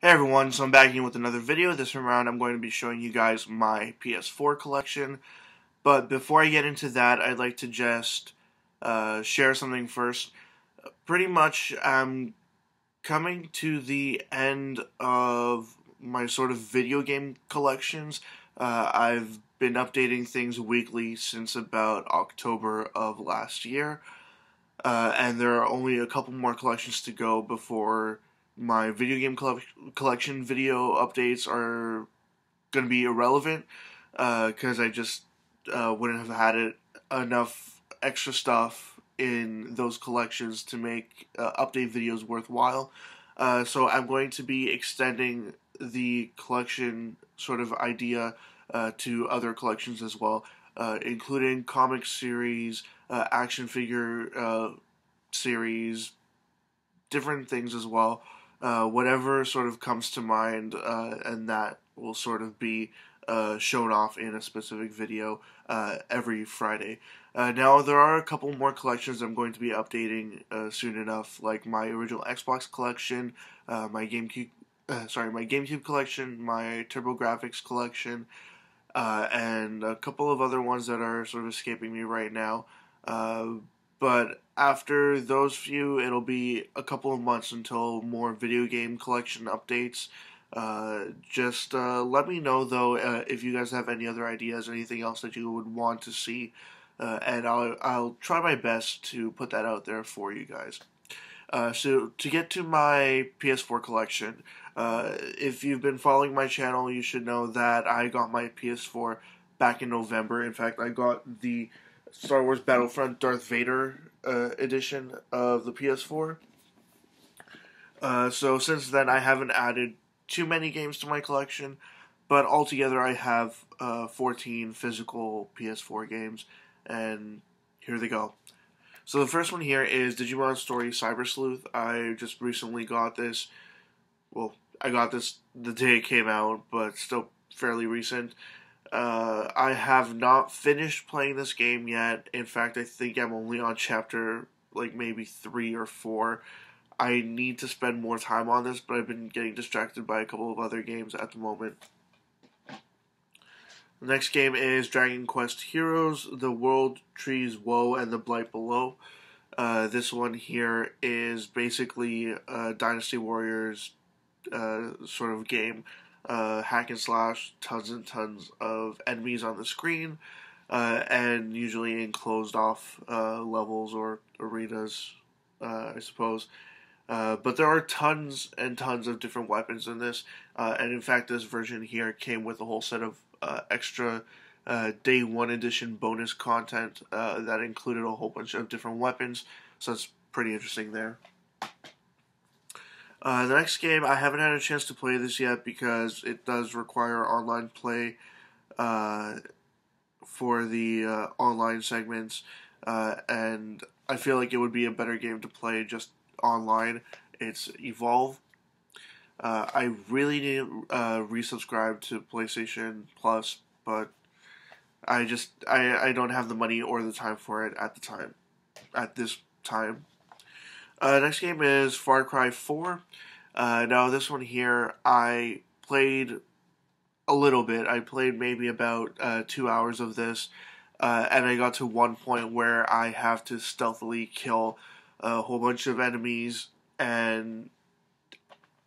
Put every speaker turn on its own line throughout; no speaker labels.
Hey everyone, so I'm back here with another video. This time around I'm going to be showing you guys my PS4 collection. But before I get into that, I'd like to just share something first. Pretty much I'm coming to the end of my sort of video game collections. I've been updating things weekly since about October of last year. And there are only a couple more collections to go before my video game collection video updates are going to be irrelevant, because I just wouldn't have had enough extra stuff in those collections to make update videos worthwhile. So I'm going to be extending the collection sort of idea to other collections as well, including comic series, action figure series, different things as well. Whatever sort of comes to mind, and that will sort of be shown off in a specific video every Friday. Now there are a couple more collections I'm going to be updating soon enough, like my original Xbox collection, my GameCube collection, my TurboGrafx collection, and a couple of other ones that are sort of escaping me right now. But after those few, it'll be a couple of months until more video game collection updates. Just let me know, though, if you guys have any other ideas, anything else that you would want to see, and I'll try my best to put that out there for you guys. So to get to my PS4 collection, if you've been following my channel, you should know that I got my PS4 back in November. In fact, I got the Star Wars Battlefront Darth Vader edition of the PS4. So since then, I haven't added too many games to my collection, but altogether I have 14 physical PS4 games, and here they go. So the first one here is Digimon Story Cyber Sleuth. I just recently got this. Well, I got this the day it came out, but still fairly recent. I have not finished playing this game yet. In fact, I think I'm only on chapter, like, maybe 3 or 4. I need to spend more time on this, but I've been getting distracted by a couple of other games at the moment. The next game is Dragon Quest Heroes, The World Trees Woe, and The Blight Below. This one here is basically a Dynasty Warriors sort of game. Hack and slash, tons and tons of enemies on the screen, and usually in closed off levels or arenas, I suppose. But there are tons and tons of different weapons in this, and in fact this version here came with a whole set of extra Day 1 edition bonus content that included a whole bunch of different weapons, so that's pretty interesting there. The next game, I haven't had a chance to play this yet because it does require online play for the online segments, and I feel like it would be a better game to play just online. It's Evolve. I really need to resubscribe to PlayStation Plus, but I don't have the money or the time for it at this time. Next game is Far Cry 4. Now this one here, I played a little bit. I played maybe about 2 hours of this, and I got to one point where I have to stealthily kill a whole bunch of enemies, and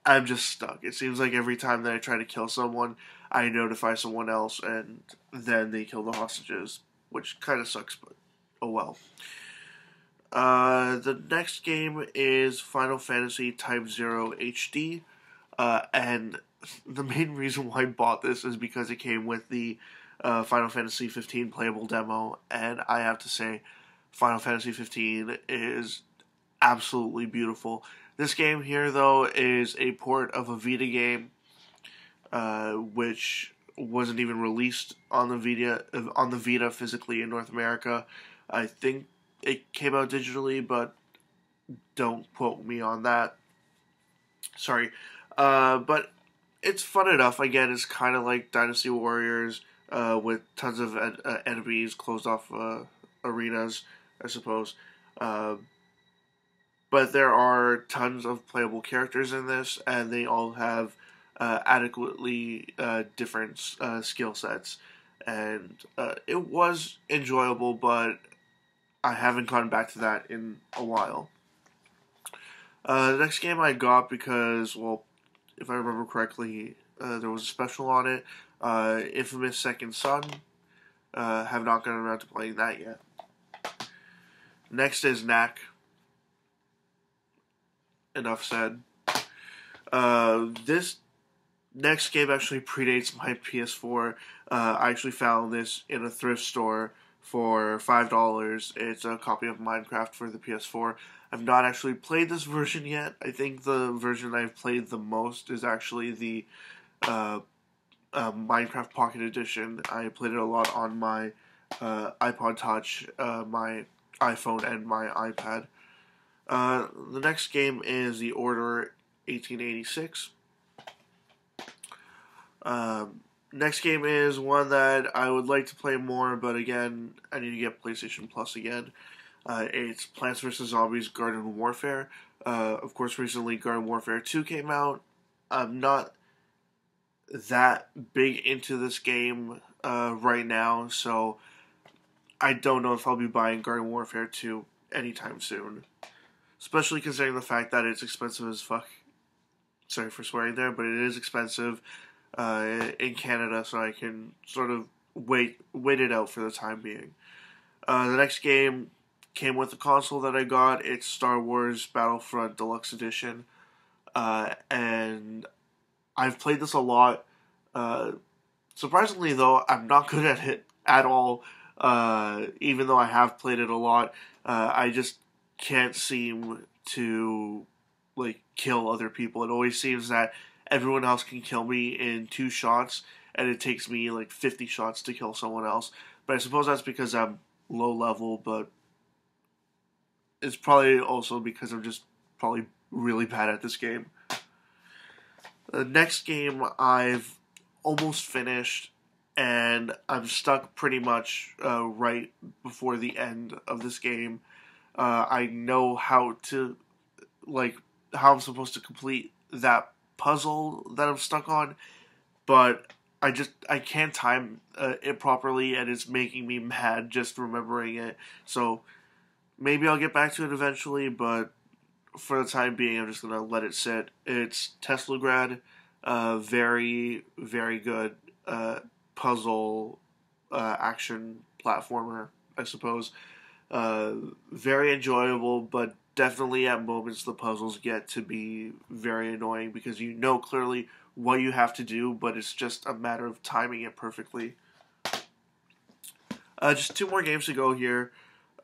I'm just stuck. It seems like every time that I try to kill someone, I notify someone else, and then they kill the hostages, which kind of sucks, but oh well. The next game is Final Fantasy Type 0 HD, and the main reason why I bought this is because it came with the Final Fantasy 15 playable demo, and I have to say, Final Fantasy 15 is absolutely beautiful. This game here, though, is a port of a Vita game, which wasn't even released on the Vita physically in North America. I think it came out digitally, but don't quote me on that. Sorry. But it's fun enough. Again, it's kind of like Dynasty Warriors, with tons of enemies, closed off arenas, I suppose. But there are tons of playable characters in this, and they all have adequately different skill sets, and it was enjoyable, but I haven't gone back to that in a while. The next game I got because, well, if I remember correctly, there was a special on it. Infamous Second Son. Have not gotten around to playing that yet. Next is Knack. Enough said. This next game actually predates my PS4. I actually found this in a thrift store for $5. It's a copy of Minecraft for the PS4. I've not actually played this version yet. I think the version I've played the most is actually the Minecraft Pocket Edition. I played it a lot on my iPod Touch, my iPhone, and my iPad. The next game is The Order 1886. Next game is one that I would like to play more, but again, I need to get PlayStation Plus again. It's Plants vs. Zombies Garden Warfare. Of course, recently Garden Warfare 2 came out. I'm not that big into this game right now, so I don't know if I'll be buying Garden Warfare 2 anytime soon. Especially considering the fact that it's expensive as fuck. Sorry for swearing there, but it is expensive in Canada, so I can sort of wait it out for the time being. The next game came with the console that I got. It's Star Wars Battlefront Deluxe Edition, and I've played this a lot. Surprisingly, though, I'm not good at it at all. Even though I have played it a lot, I just can't seem to kill other people. It always seems that everyone else can kill me in 2 shots, and it takes me 50 shots to kill someone else. But I suppose that's because I'm low level, but it's probably also because I'm just probably really bad at this game. The next game I've almost finished, and I'm stuck pretty much right before the end of this game. I know how I'm supposed to complete that puzzle that I'm stuck on, but I can't time it properly, and it's making me mad just remembering it. So maybe I'll get back to it eventually, but for the time being, I'm just gonna let it sit. It's Teslagrad, very, very good puzzle action platformer, I suppose. Very enjoyable, but definitely at moments the puzzles get to be very annoying because you know clearly what you have to do, but it's just a matter of timing it perfectly. Just 2 more games to go here.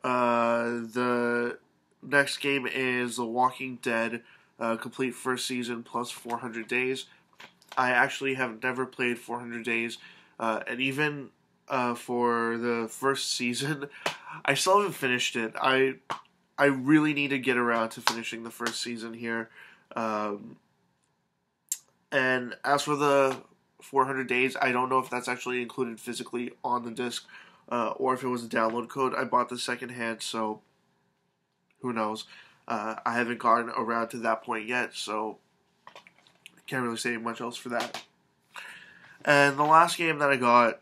The next game is The Walking Dead, complete first season plus 400 days. I actually have never played 400 days, and even for the first season, I still haven't finished it. I really need to get around to finishing the first season here. And as for the 400 days, I don't know if that's actually included physically on the disc, or if it was a download code. I bought this secondhand, so who knows. I haven't gotten around to that point yet, so I can't really say much else for that. And the last game that I got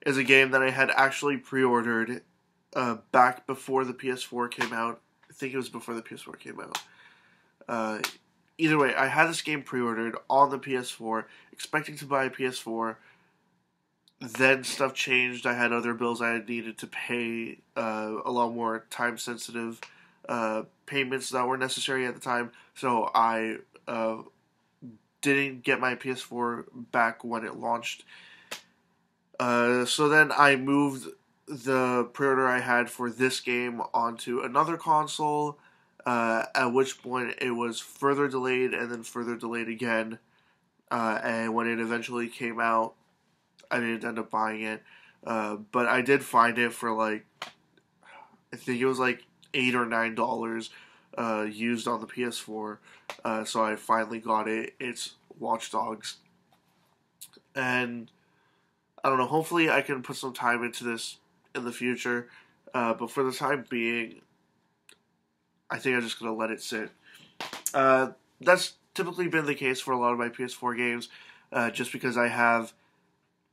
is a game that I had actually pre-ordered back before the PS4 came out. I think it was before the PS4 came out. Either way, I had this game pre-ordered on the PS4, expecting to buy a PS4. Then stuff changed. I had other bills I needed to pay, a lot more time-sensitive payments that were necessary at the time. So I didn't get my PS4 back when it launched. So then I moved the pre-order I had for this game onto another console, at which point it was further delayed and then further delayed again. And when it eventually came out, I didn't end up buying it. But I did find it for I think it was $8 or $9 used on the PS4. So I finally got it. It's Watch Dogs. And I don't know, hopefully I can put some time into this in the future. But for the time being, I think I'm just going to let it sit. That's typically been the case for a lot of my PS4 games, just because I have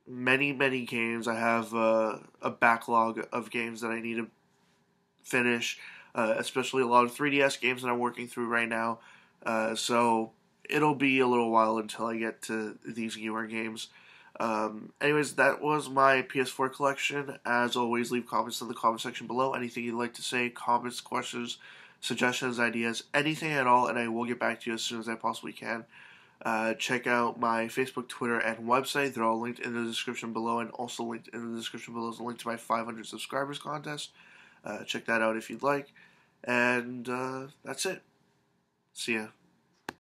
many games. I have a backlog of games that I need to finish, especially a lot of 3DS games that I'm working through right now. So it'll be a little while until I get to these newer games. Anyways, that was my PS4 collection. As always, leave comments in the comment section below. Anything you'd like to say, comments, questions, suggestions, ideas, anything at all, and I will get back to you as soon as I possibly can. Check out my Facebook, Twitter, and website. They're all linked in the description below, and also linked in the description below is a link to my 500 subscribers contest. Check that out if you'd like. And that's it. See ya.